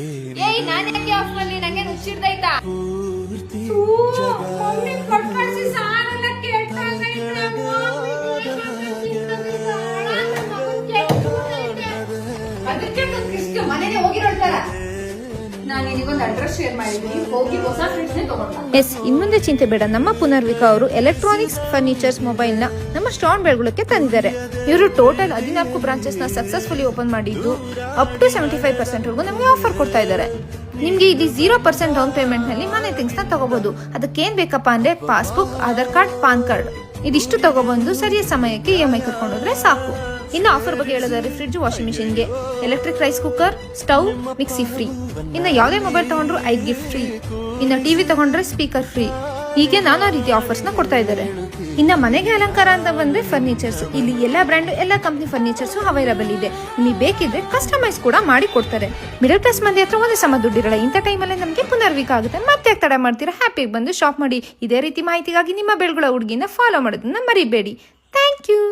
ಏಯ್ ನಾನು ಯಾಕೆ ಆಫ್ ಮಾಡ್ಲಿ? ನಂಗೆ ನುಚ್ಚಿಡ್ದೈತಾ? ಮಮ್ಮಿ ಕಟ್ಕಳಿಸಿ ಸಾರೆಲ್ಲ ಕೆಟ್ಟಾಗೈತೆ. ಅದಕ್ಕೆ ಇಷ್ಟು ಮನೆಗೆ ಹೋಗಿರೋಳ್ತಾರ. ನಾನು ನಿನಗೊಂದು ಅಡ್ರೆಸ್ ಶೇರ್ ಮಾಡಿದ್ದೀನಿ, ಹೋಗಿ ಹೊಸ ಫ್ರಿಡ್ಜ್ ನೇ ತಗೊಂಡ. ಎಸ್, ಇನ್ಮುಂದೆ ಚಿಂತೆ ಬೇಡ. ನಮ್ಮ ಪುನರ್ವಿಕಾ ಅವರು ಎಲೆಕ್ಟ್ರಾನಿಕ್ಸ್ ಫರ್ನಿಚರ್ಸ್ ಮೊಬೈಲ್ ನ ನಮ್ಮ ಸ್ಟಾನ್ ಬೆಳಗುಳಕ್ಕೆ ತಂದಿದ್ದಾರೆ. ಇವರು ಟೋಟಲ್ 14 ಬ್ರಾಂಚಸ್ ನ ಸಕ್ಸಸ್ಫುಲಿ ಓಪನ್ ಮಾಡಿದ್ದು ಅಪ್ ಟು 75% ವರೆಗೂ ನಮಗೆ ಆಫರ್ ಕೊಡ್ತಾ ಇದ್ದಾರೆ. ನಿಮ್ಗೆ ಇಲ್ಲಿ 0% ಡೌನ್ ಪೇಮೆಂಟ್ ನಲ್ಲಿ ಮನೆ ಥಿಂಗ್ಸ್ ನ ತಗೋಬಹುದು. ಅದಕ್ಕೇನ್ ಬೇಕಪ್ಪ ಅಂದ್ರೆ passbook, Aadhaar card, PAN card ಇದಿಷ್ಟು ತಗೊಬಂದು ಸರಿಯಾದ ಸಮಯಕ್ಕೆ EMI ಕಟ್ಕೊಂಡೋದ್ರೆ ಸಾಕು. ಇನ್ನು ಆಫರ್ ಬಗ್ಗೆ ಹೇಳೋದಾದ್ರೆ ಫ್ರಿಡ್ಜ್, ವಾಷಿಂಗ್ ಮಿಷಿನ್ಗೆ electric rice cooker, stove, mixie free. ಇನ್ನು ಯಾವುದೇ ಮೊಬೈಲ್ ತಗೊಂಡ್ರು 5 ಗಿಫ್ಟ್ ಫ್ರೀ. ಇನ್ನು ಟಿವಿ ತಗೊಂಡ್ರೆ ಸ್ಪೀಕರ್ ಫ್ರೀ. ಹೀಗೆ ನಾನಾ ರೀತಿಯ ಆಫರ್ಸ್ ನ ಕೊಡ್ತಾ ಇದ್ದಾರೆ. ಇನ್ನು ಮನೆಗೆ ಅಲಂಕಾರ ಅಂತ ಬಂದ್ರೆ ಫರ್ನಿಚರ್ಸ್, ಇಲ್ಲಿ ಎಲ್ಲಾ ಬ್ರ್ಯಾಂಡ್, ಎಲ್ಲಾ ಕಂಪ್ನಿ ಫರ್ನಿಚರ್ಸ್ ಅವೈಲಬಲ್ ಇದೆ. ನಿಮಗೆ ಬೇಕಿದ್ರೆ ಕಸ್ಟಮೈಸ್ ಕೂಡ ಮಾಡಿ ಕೊಡ್ತಾರೆ. ಮಿಡಲ್ ಕ್ಲಾಸ್ ಮಂದಿ ಹತ್ರ ಒಂದೇ ಸಮ ದುಡ್ಡಿರಲ್ಲ. ಇಂಥ ಟೈಮಲ್ಲಿ ನಮಗೆ ಪುನರ್ವಿಕಾ ಆಗುತ್ತೆ. ಮತ್ತೆ ತಡ ಮಾಡ್ತೀರಾ? ಹ್ಯಾಪಿಯಾಗಿ ಬಂದು ಶಾಪ್ ಮಾಡಿ. ಇದೇ ರೀತಿ ಮಾಹಿತಿಗಾಗಿ ನಿಮ್ಮ ಬೆಳಗುಳ ಹುಡುಗಿನ ಫಾಲೋ ಮಾಡೋದನ್ನ ಮರಿಬೇಡಿ. Thank you.